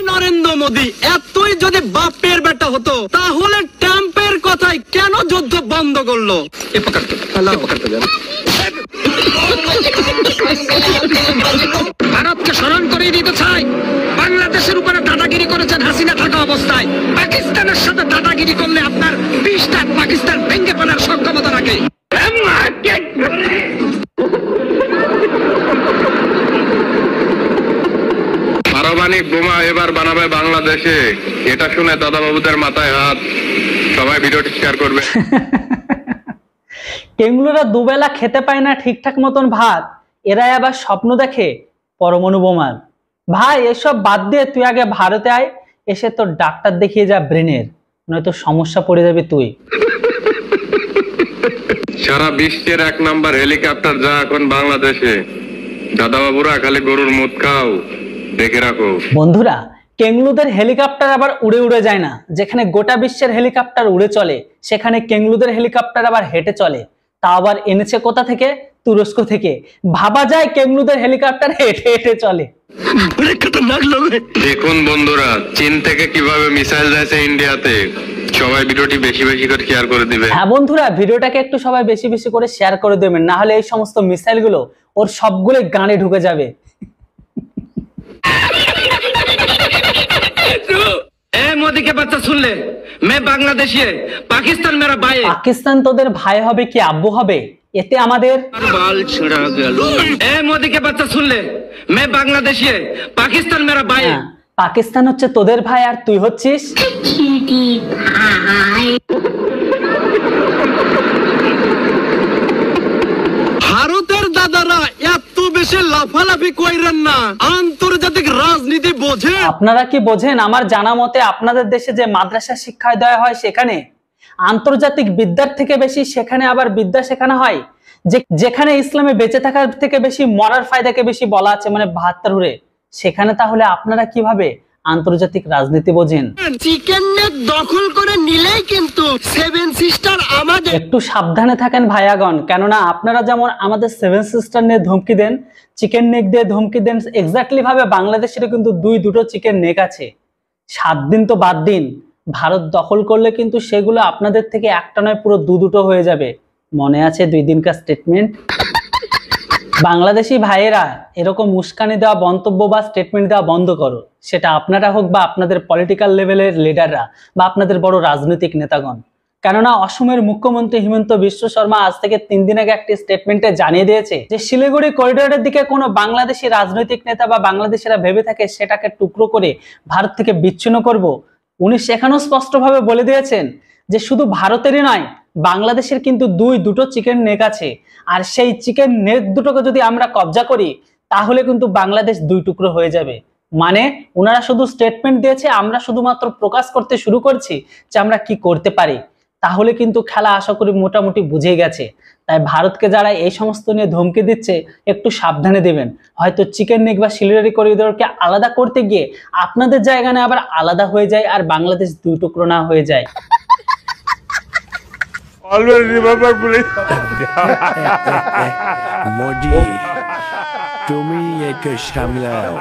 নরেন্দ্র মোদী এতই যদি বাপের বেটা হতো তাহলে ট্রাম্পের কথাই কেন যুদ্ধ বন্ধ করলো? ভারতকে স্মরণ করে দিতে চাই, বাংলাদেশের উপরে দাদাগিরি করেছেন হাসিনা থাকা অবস্থায়। পাকিস্তানের সাথে দাদাগিরি করলে আপনার 20টা পাকিস্তান ভেঙে ফেলার সক্ষমতা রাখে। পারমাণবিক বোমা এবার বানাবে বাংলাদেশে, এটা শুনে দাদা বাবুদের মাথায় হাত। সবাই ভিডিওটি শেয়ার করবে। টেঙ্গুলোরা দুবেলা খেতে পায় না ঠিকঠাক মতন ভাত, এরাই আবার স্বপ্ন দেখে পরমাণু বোমার। ভাই এসব বাদ দিয়ে তুই আগে ভারতে আয়, এসে তোর ডাক্তার দেখিয়ে যা ব্রেনের, নয়তো সমস্যা পড়ে যাবে তুই। সারা বিশ্বের 1 নাম্বার হেলিকপ্টার যা এখন বাংলাদেশে। দাদা বাবুরা খালি গরুর মুদ খাও, দেখে রাখো। বন্ধুরা, কেংলুদের হেলিকপ্টার আবার উড়ে উড়ে যায় না। যেখানে গোটা বিশ্বের হেলিকপ্টার উড়ে চলে, সেখানে কেংলুদের হেলিকপ্টার আবার হেঁটে চলে। তা আবার এনেছে কোথা থেকে? তুরস্ক থেকে। ভাবা যায় কেংলুদের হেলিকপ্টার হেঁটে হেঁটে চলে। দেখুন বন্ধুরা, চীন থেকে কিভাবে মিসাইল যাচ্ছে ইন্ডিয়াতে। সবাই ভিডিওটি বেশি বেশি করে শেয়ার করে দিবে। হ্যাঁ বন্ধুরা, ভিডিওটাকে একটু সবাই বেশি বেশি করে শেয়ার করে দেবেন, না হলে এই সমস্ত মিসাইল গুলো ওর সবগুলো গানে ঢুকে যাবে। मोदी के बच्चा सुन ले, मैं बांग्लादेशी है, पाकिस्तान मेरा भाई है। পাকিস্তান তোদের ভাই হবে কি আব্বু হবে? এতে আমাদের बाल छिड़ा गया। मोदी के बच्चा सुन ले, मैं बांग्लादेशी है, पाकिस्तान मेरा भाई है। পাকিস্তান হচ্ছে তোদের ভাই আর তুই হচ্ছিস ভারতের দাদারা এত বেশি লাফালাফি কইরেন না, আন্তর্জাতিক রাজনীতি বোঝে। আপনারা কি বোঝেন? আমার জানা মতে আপনাদের দেশে যে মাদ্রাসা শিক্ষা দেওয়া হয় সেখানে আন্তর্জাতিক বিদ্যার থেকে বেশি সেখানে আবার বিদ্যা শেখানো হয়। যেখানে ইসলামে বেঁচে থাকার থেকে বেশি মরার ফায়দাকে বেশি বলা আছে, মানে 72 সেখানে তাহলে আপনারা কিভাবে আন্তর্জাতিক রাজনীতি বোঝেন? চিকেন নেক দখল করে নিলেই কিন্তু 7 সিস্টার আমাদের। একটু সাবধানে থাকেন ভাইয়াগণ, কেননা আপনারা যেমন আমাদের 7 সিস্টার নিয়ে ধমকি দেন, চিকেন নেক দিয়ে ধমকি দেন, এক্স্যাক্টলি ভাবে বাংলাদেশের কিন্তু দুটো চিকেন নেক আছে। 7 দিন তো বাদ দিন, ভারত দখল করলে কিন্তু সেগুলো আপনাদের থেকে একটা নয় পুরো দুটো হয়ে যাবে। মনে আছে 2 দিনকার স্টেটমেন্ট? বাংলাদেশি ভাইয়েরা এরকম উস্কানি দেওয়া মন্তব্য বা স্টেটমেন্ট দেওয়া বন্ধ করো। সেটা আপনারা হোক বা আপনাদের পলিটিক্যাল লেভেলের লিডাররা বা আপনাদের বড় রাজনৈতিক নেতাগণ। কেননা অসমের মুখ্যমন্ত্রী হিমন্ত বিশ্ব শর্মা আজ থেকে 3 দিন আগে একটি স্টেটমেন্টে জানিয়ে দিয়েছে যে শিলিগুড়ি করিডোরের দিকে কোনো বাংলাদেশি রাজনৈতিক নেতা বা বাংলাদেশিরা ভেবে থাকে সেটাকে টুকরো করে ভারত থেকে বিচ্ছিন্ন করব। উনি সেখানেও স্পষ্টভাবে বলে দিয়েছেন যে শুধু ভারতেরই নয়, বাংলাদেশের কিন্তু দুটো চিকেন নেক আছে, আর সেই চিকেন নেক দুটোকে যদি আমরা কবজা করি তাহলে কিন্তু বাংলাদেশ 2 টুকরো হয়ে যাবে। মানে ওনারা শুধু স্টেটমেন্ট দিয়েছে, আমরা শুধুমাত্র প্রকাশ করতে শুরু করছি যে আমরা কি করতে পারি। তাহলে কিন্তু খেলা আশা করি মোটামুটি বুঝে গেছে। তাই ভারতকে যারা এই সমস্ত নিয়ে ধমকি দিচ্ছে একটু সাবধানে দেবেন। হয়তো চিকেন নেক বা শিলিগুড়ি করিডোরকে আলাদা করতে গিয়ে আপনাদের জায়গা না আবার আলাদা হয়ে যায় আর বাংলাদেশ 2 টুকরো না হয়ে যায়। Always remember, please. মোদি তুমি একে সামলাও।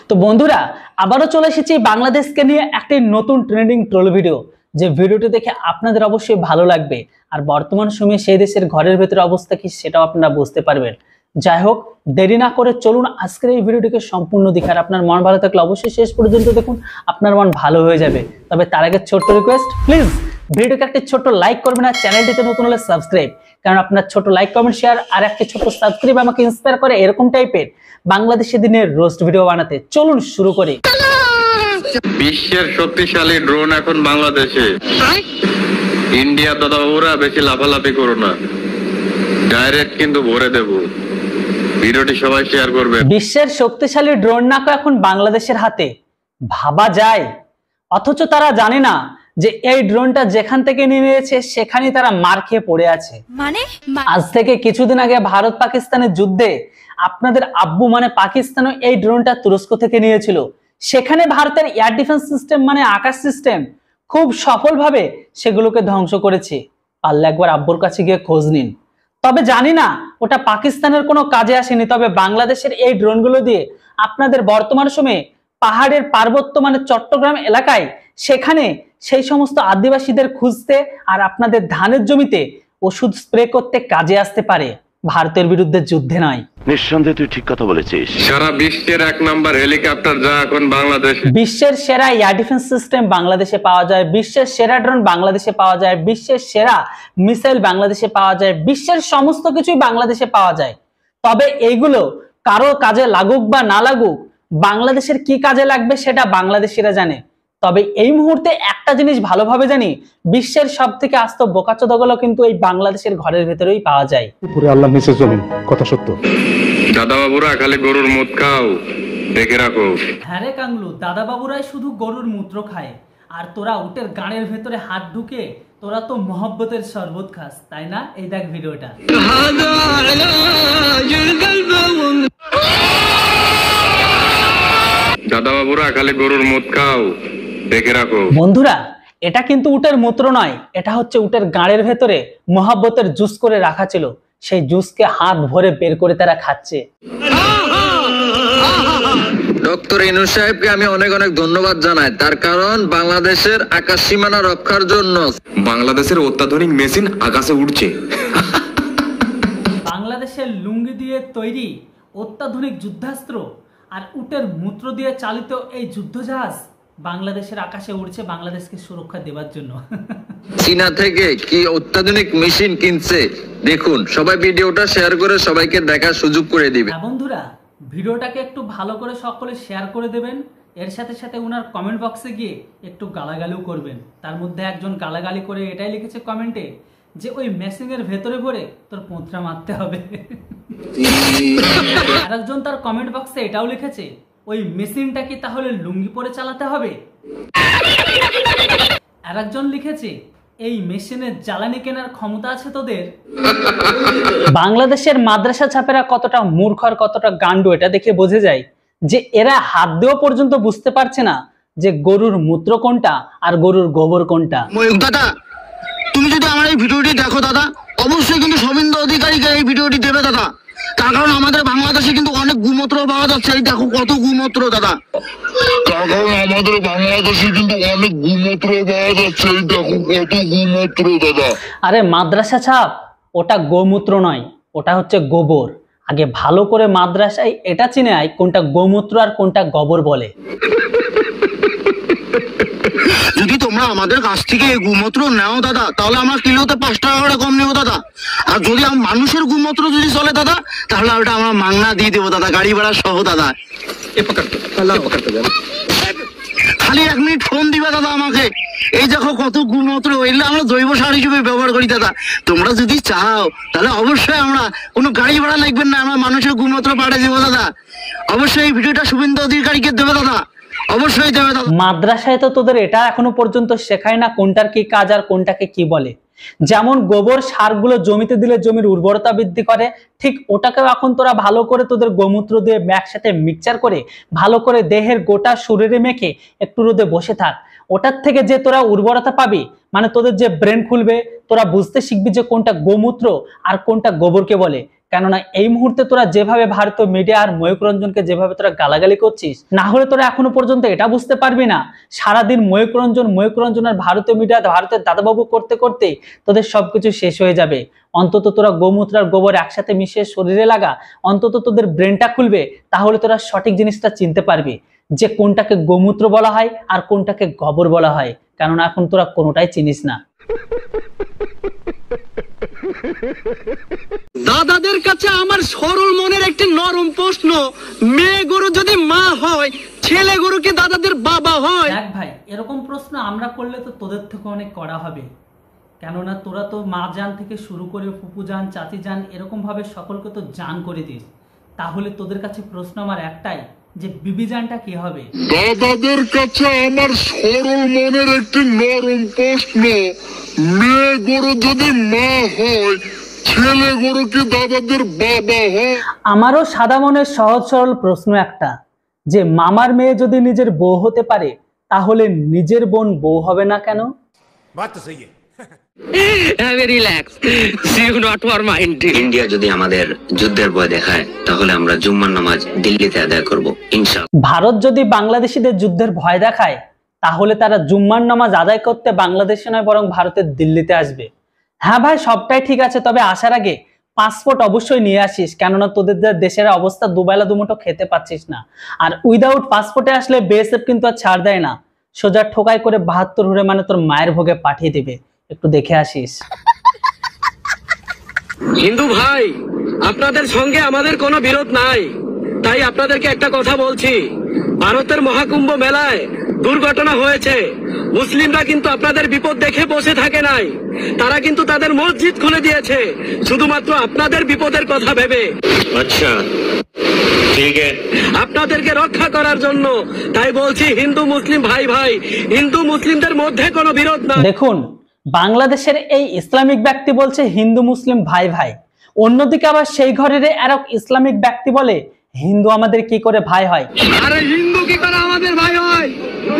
তো বন্ধুরা, আবারও চলে এসেছি বাংলাদেশকে নিয়ে একটি নতুন ট্রেন্ডিং ট্রোল ভিডিও, যে ভিডিওটি দেখে আপনাদের অবশ্যই ভালো লাগবে। আর বর্তমান সময়ে সেই দেশের ঘরের ভেতরে অবস্থা কি সেটাও আপনারা বুঝতে পারবেন। যাই হোক, দেরি না করে চলুন আজকের এই ভিডিওটিকে সম্পূর্ণ দেখার। আপনার মন ভালো থাকলে অবশ্যই শেষ পর্যন্ত দেখুন, আপনার মন ভালো হয়ে যাবে। তবে তার আগে ছোট্ট রিকোয়েস্ট, প্লিজ ভিডিওকে একটি ছোট্ট লাইক করবেন, আর চ্যানেলটিতে নতুন হলে সাবস্ক্রাইব। কারণ আপনার ছোট লাইক, কমেন্ট, শেয়ার আর একটি ছোট্ট সাবস্ক্রাইব আমাকে ইন্সপায়ার করে এরকম টাইপের বাংলাদেশি দিনের রোস্ট ভিডিও বানাতে। চলুন শুরু করি। বিশ্বের শক্তিশালী ড্রোন এখন বাংলাদেশে। ইন্ডিয়া দাদা বাবুরা বেশি লাফালাফি করো না, ডাইরেক্ট কিন্তু ভরে দেব। ভিডিওটি সবাই শেয়ার করবে। বিশ্বের শক্তিশালী ড্রোন নাকো এখন বাংলাদেশের হাতে, ভাবা যায়। অথচ তারা জানে না যে এই ড্রোনটা যেখান থেকে নিয়ে নিয়েছে সেখানেই তারা মার খেয়ে পড়ে আছে। মানে আজ থেকে কিছুদিন আগে ভারত পাকিস্তানের যুদ্ধে আপনাদের আব্বু মানে পাকিস্তানও এই ড্রোনটা তুরস্ক থেকে নিয়েছিল। সেখানে ভারতের এয়ার ডিফেন্স সিস্টেম মানে আকাশ সিস্টেম খুব সফলভাবে সেগুলোকে ধ্বংস করেছে। পারলে একবার আব্বুর কাছে গিয়ে খোঁজ নিন। তবে জানি না ওটা পাকিস্তানের কোনো কাজে আসেনি, তবে বাংলাদেশের এই ড্রোনগুলো দিয়ে আপনাদের বর্তমান সময়ে পাহাড়ের পার্বত্য মানে চট্টগ্রাম এলাকায়, সেখানে সেই সমস্ত আদিবাসীদের খুঁজতে আর আপনাদের ধানের জমিতে ওষুধ স্প্রে করতে কাজে আসতে পারে, ভারতের বিরুদ্ধে যুদ্ধে নয়। নিঃসন্দেহে তুই ঠিক কথা বলেছিস। সারা বিশ্বের 1 নাম্বার হেলিকপ্টার যা এখন বাংলাদেশে। বিশ্বের সেরা এয়ার ডিফেন্স সিস্টেম বাংলাদেশে পাওয়া যায়, বিশ্বের সেরা ড্রোন বাংলাদেশে পাওয়া যায়, বিশ্বের সেরা মিসাইল বাংলাদেশে পাওয়া যায়, বিশ্বের সমস্ত কিছুই বাংলাদেশে পাওয়া যায়। তবে এইগুলো কারো কাজে লাগুক বা না লাগুক, বাংলাদেশের কি কাজে লাগবে সেটা বাংলাদেশিরা জানে। তবে এই মুহূর্তে একটা জিনিস ভালোভাবে জানি, বিশ্বের সব থেকে আস্ত বোকাচোদাগুলো কিন্তু এই বাংলাদেশের ঘরের ভেতরেই পাওয়া যায়। পুরো আল্লাহ নিচে জমিন, কথা সত্য। দাদা বাবুরা খালি গরুর মুত খাও, দেখে রাখো। হ্যাঁ রে কাংলু, দাদা বাবুরাই শুধু গরুর মূত্র খায়, আর তোরা উটের গানের ভেতরে হাত ঢুকে তোরা তো মহব্বতের শরবত খাস, তাই না? এই দেখ ভিডিওটা। দাদা বাবুরা খালি গরুর মুত খাও, দেখে রাখো। বন্ধুরা, এটা কিন্তু উটের মূত্র নয়, এটা হচ্ছে উটের গাঁড়ের ভেতরে মহব্বতের জুস করে রাখা ছিল, সেই জুসকে হাত ভরে বের করে তারা খাচ্ছে। ডক্টর ইউনূস সাহেবকে আমি অনেক অনেক ধন্যবাদ জানাই, তার কারণ বাংলাদেশের আকাশ সীমানা রক্ষার জন্য বাংলাদেশের অত্যাধুনিক মেশিন আকাশে উঠছে। বাংলাদেশের লুঙ্গি দিয়ে তৈরি অত্যাধুনিক যুদ্ধাস্ত্র আর উটের মূত্র দিয়ে চালিত এই যুদ্ধজাহাজ বাংলাদেশের আকাশে উড়ছে বাংলাদেশকে সুরক্ষা দেওয়ার জন্য। চীনা থেকে কি অত্যাধুনিক মেশিন কিনছে দেখুন, সবাই ভিডিওটা শেয়ার করে সবাইকে দেখার সুযোগ করে দিবে। বন্ধুরা, ভিডিওটাকে একটু ভালো করে সকলে শেয়ার করে দেবেন, এর সাথে সাথে উনার কমেন্ট বক্সে গিয়ে একটু গালাগালিও করবেন। তার মধ্যে একজন গালাগালি করে এটাই লিখেছে কমেন্টে যে ওই মেশিনের ভেতরে ভরে তোর পোঁতরা মারতে হবে। আরেকজন তার কমেন্ট বক্সে এটাও লিখেছে ওই মেশিনটা কি তাহলে লুঙ্গি পরে চালাতে হবে। আরেকজন লিখেছে এই মেশিনের জ্বালানি কেনার ক্ষমতা আছে তোদের। বাংলাদেশের মাদ্রাসা ছাপেরা কতটা মূর্খ আর কতটা গান্ডু এটা দেখে বোঝা যায় যে এরা হাত দেওয়া পর্যন্ত বুঝতে পারছে না যে গরুর মূত্র কোনটা আর গরুর গোবর কোনটা। ময়ূক দাদা, তুমি যদি আমার এই ভিডিওটি দেখো দাদা, অবশ্যই কিন্তু শুভেন্দু অধিকারীকে এই ভিডিওটি দেবে দাদা, তার কারণ আমাদের বাংলাদেশে কিন্তু অনেক গুমূত্র পাওয়া যাচ্ছে। এই দেখো কত গুমূত্র দাদা, তার কারণ আমাদের বাংলাদেশে কিন্তু অনেক গুমূত্র পাওয়া যাচ্ছে। এই দেখো কত গুমূত্র দাদা। আরে মাদ্রাসা ছাপ, ওটা গোমূত্র নয়, ওটা হচ্ছে গোবর। আগে ভালো করে মাদ্রাসায় এটা চিনে আয় কোনটা গোমূত্র আর কোনটা গোবর বলে। যদি তোমরা আমাদের কাছ থেকে এই গুমূত্র নাও দাদা, তাহলে আমরা কিলোতে 5 টাকা করে কম নেবো দাদা। আর যদি মানুষের গুমূত্র যদি চলে দাদা, তাহলে ওটা আমরা মাংনা দিয়ে দেবো দাদা, গাড়ি ভাড়া সহ দাদা। খালি 1 মিনিট ফোন দিবে দাদা আমাকে, এই দেখো কত গুমূত্র, এগুলো আমরা জৈব সার হিসেবে ব্যবহার করি দাদা। তোমরা যদি চাও তাহলে অবশ্যই আমরা কোনো গাড়ি ভাড়া লাগবেন না, আমরা মানুষের গুমূত্র পাঠিয়ে দেবো দাদা। অবশ্যই এই ভিডিওটা শুভেন্দু অধিকারীকে দেবে দাদা, অবশ্যই দেবে দাদা। মাদ্রাসায় তো তোদের এটা এখনো পর্যন্ত শেখায় না কোনটার কি কাজ আর কোনটাকে কি বলে। যেমন গোবর সারগুলো জমিতে দিলে জমির উর্বরতা বৃদ্ধি করে, ঠিক ওটাকেও এখন তোরা ভালো করে তোদের গোমূত্র দিয়ে একসাথে মিক্সচার করে ভালো করে দেহের গোটা শরীরে মেখে একটু রোদে বসে থাক। ওটার থেকে যে তোরা উর্বরতা পাবি, মানে তোদের যে ব্রেন খুলবে, তোরা বুঝতে শিখবি যে কোনটা গোমূত্র আর কোনটা গোবরকে বলে। কেননা এই মুহূর্তে তোরা যেভাবে ভারতীয় মিডিয়া আর ময়ূক রঞ্জনকে যেভাবে তোরা গালাগালি করছিস, না হলে তোরা এখনো পর্যন্ত এটা বুঝতে পারবি না সারাদিন ময়ূক রঞ্জন আর ভারতীয় মিডিয়া ভারতের দাদাবাবু করতে করতে তোদের সবকিছু শেষ হয়ে যাবে। অন্তত তোরা গোমূত্র আর গোবর একসাথে মিশিয়ে শরীরে লাগা, অন্তত তোদের ব্রেনটা খুলবে, তাহলে তোরা সঠিক জিনিসটা চিনতে পারবি যে কোনটাকে গোমূত্র বলা হয় আর কোনটাকে গোবর বলা হয়। কেননা এখন তোরা কোনোটাই চিনিস না। দাদাদের কাছে আমার সরল মনের একটি নরম প্রশ্ন, মেয়ে গরু যদি মা হয়, ছেলে গরু কি দাদাদের বাবা হয়? দেখ ভাই, এরকম প্রশ্ন আমরা করলে তো তোদের থেকে অনেক করা হবে। কেননা তোরা তো মা জান থেকে শুরু করে ফুপু জান, চাচি জান, এরকম ভাবে সকলকে তো জান করে দিস। তাহলে তোদের কাছে প্রশ্ন আমার একটাই, যে বিবি জানটা কি হবে? দাদাদের কাছে আমার সরল মনের একটি নরম প্রশ্ন, মেয়ে গরু যদি মা হয়, ছেলে গরু কি দাদাদের বাবা হয়? আমারও সাদা মনের সহজ সরল প্রশ্ন একটা, যে মামার মেয়ে যদি নিজের বউ হতে পারে, তাহলে নিজের বোন বউ হবে না কেন? Relax, you not for mind. India যদি আমাদের যুদ্ধের ভয় দেখায় তাহলে আমরা জুম্মার নামাজ দিল্লিতে আদায় করব ইনশাআল্লাহ। ভারত যদি বাংলাদেশিদের যুদ্ধের ভয় দেখায় তাহলে তারা জুম্মার নামাজ আদায় করতে বাংলাদেশে নয় বরং ভারতের দিল্লিতে আসবে। হ্যাঁ ভাই, সবটাই ঠিক আছে, তবে আসার আগে পাসপোর্ট অবশ্যই নিয়ে আসিস, কেননা তোদের দেশের অবস্থা দুবেলা দুমুঠো খেতে পাচ্ছিস না। আর উইদাউট পাসপোর্টে আসলে বিএসএফ কিন্তু আর ছাড় দেয় না, সোজা ঠোকাই করে 72 হুড়ে মানে তোর মায়ের ভোগে পাঠিয়ে দিবে। একটু দেখে আসিস। হিন্দু ভাই, আপনাদের সঙ্গে আমাদের কোনো বিরোধ নাই, তাই আপনাদেরকে একটা কথা বলছি। ভারতের মহাকুম্ভ মেলায় দুর্ঘটনা হয়েছে, মুসলিমরা কিন্তু আপনাদের বিপদ দেখে বসে থাকে নাই, তারা কিন্তু তাদের মসজিদ খুলে দিয়েছে শুধুমাত্র আপনাদের বিপদের কথা ভেবে। আচ্ছা ঠিক আছে, আপনাদেরকে রক্ষা করার জন্য। তাই বলছি, হিন্দু মুসলিম ভাই ভাই, হিন্দু মুসলিমদের মধ্যে কোনো বিরোধ নাই। দেখুন, বাংলাদেশের এই ইসলামিক ব্যক্তি বলছে হিন্দু মুসলিম ভাই ভাই, অন্যদিকে আবার সেই ঘরের আরেক ইসলামিক ব্যক্তি বলে হিন্দু আমাদের কি করে ভাই হয়। আরে হিন্দু কি করে আমাদের ভাই হয়?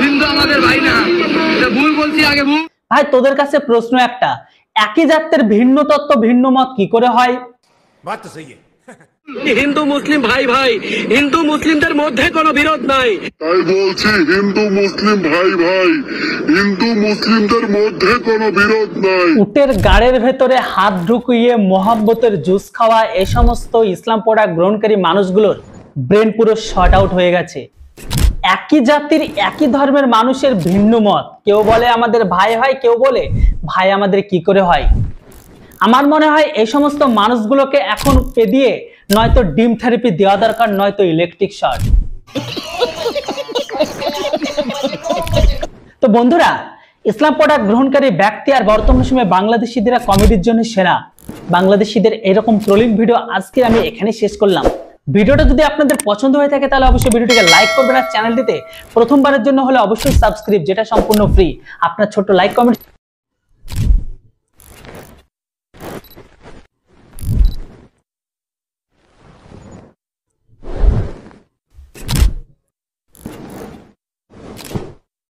হিন্দু আমাদের ভাই না, এটা ভুল বলছি, আগে ভুল। ভাই তোদের কাছে প্রশ্ন একটা, একই জাতের ভিন্ন তত্ত্ব ভিন্ন মত কি করে হয়? হিন্দু মুসলিম ভাই ভাই, হিন্দু মুসলিমদের মধ্যে কোনো বিরোধ নাই। তাই বলছি হিন্দু মুসলিম ভাই ভাই, হিন্দু মুসলিমদের মধ্যে কোনো বিরোধ নাই। উটের গাড়ের ভেতরে হাত ঢুকিয়ে মোহাব্বতের জুস খাওয়া এই সমস্ত ইসলাম প্রোডাক্ট গ্রহণকারী মানুষগুলোর ব্রেন পুরো শর্ট আউট হয়ে গেছে। একই জাতির একই ধর্মের মানুষের ভিন্ন মত, কেউ বলে আমাদের ভাই হয়, কেউ বলে ভাই আমাদের কি করে হয়। আমার মনে হয় এই সমস্ত মানুষগুলোকে এখন পেদিয়ে নয়তো ডিম থেরাপি দেওয়া দরকার, নয়তো ইলেকট্রিক শর্ট। তো বন্ধুরা, ইসলাম প্রোডাক্ট গ্রহণকারী ব্যক্তি আর বর্তমান সময়ে বাংলাদেশিদের কমেডির জন্য সেরা। বাংলাদেশিদের এরকম ট্রোলিং ভিডিও আজকে আমি এখানে শেষ করলাম। ভিডিওটা যদি আপনাদের পছন্দ হয়ে থাকে তাহলে অবশ্যই ভিডিওটিকে লাইক করবেন, আর চ্যানেলটিতে প্রথমবারের জন্য হলে অবশ্যই সাবস্ক্রাইব, যেটা সম্পূর্ণ ফ্রি। আপনার ছোট লাইক কমেন্ট